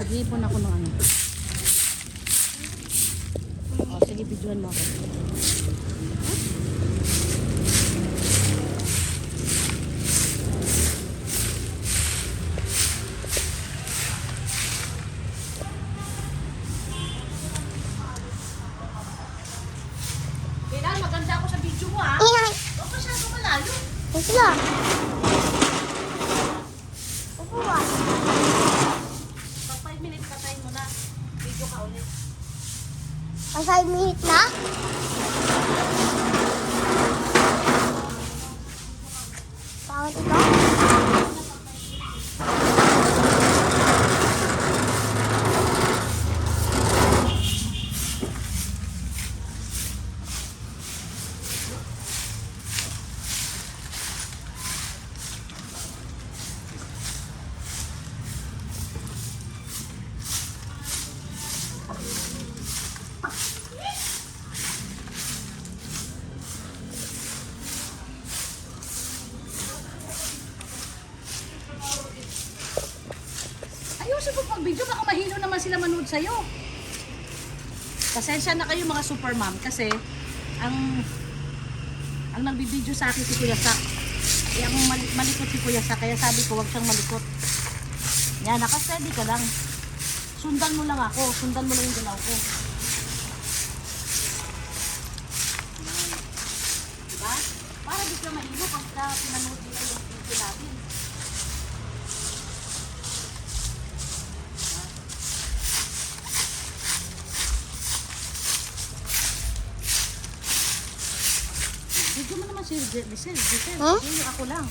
Nag-iipon ako ng ano. O, sige, videohan mo ako. Kailan, maganda ako sa video mo, ha? Ingay. Huwag masyadong malayo. Ito lang. Upuan. Pag 5 minutes, patayin mo na. Video ka ulit. Ang 5 minutes na? Pawat ito? Ayusin mo pag video, baka mahilo naman sila manood sa'yo. Pasensya na kayo mga super mom kasi ang nagbibideo sa akin si Kuya Sak. Eh, ang malikot si Kuya Sak, kaya sabi ko wag siyang malikot. Yan, nakasteady ka lang. Sundan mo lang ako, sundan mo lang yung galaw ko. Yan. Diba? Para di ka mahilo pagka pinanood nila yung video natin. Video mo naman si Giselle. Huh? Video ako lang.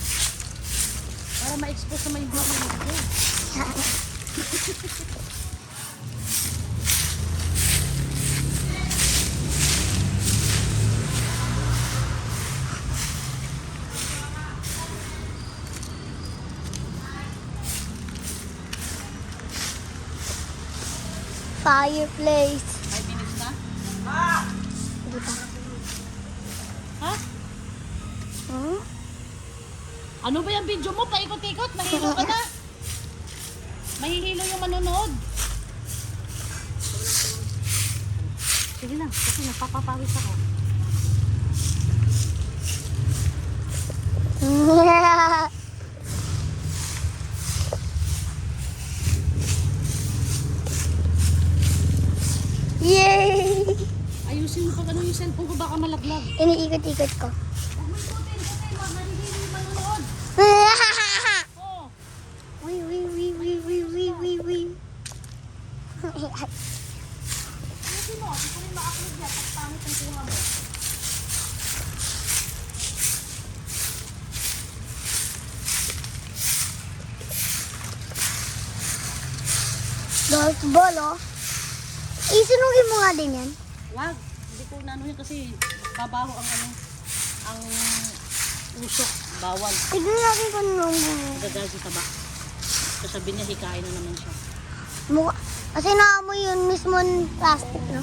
Para ma-expose naman yung video mo. Fireplace. 5 minutes na? Hindi pa. Ha? Hmm? Ano ba yung video mo? Paikot-ikot? Mahilo ka na? Mahihilo yung manonood. Sige lang, kasi napapapawis ako. Yay! Ayusin mo pag ano yung cellphone ko, baka malaglag. Iniikot-ikot ko. Huwag mo ikutin kasi mahihilo yung manonood. Oh. Uy, uy, uy, uy, uy, uy, uy, uy. Ayusin mo, hindi ko rin ma-upload yan. Pag pangit ang kuha mo. Golf ball, oh. Isunugin mo nga din yan. Wag, hindi ko na ano yan kasi babaho ang ano, ang usok, bawal. Tignan natin kung nung Gagal si taba. Sasabihin niya, hikain na naman siya. mukha. Kasi naamoy yun mismo ng plastic, no?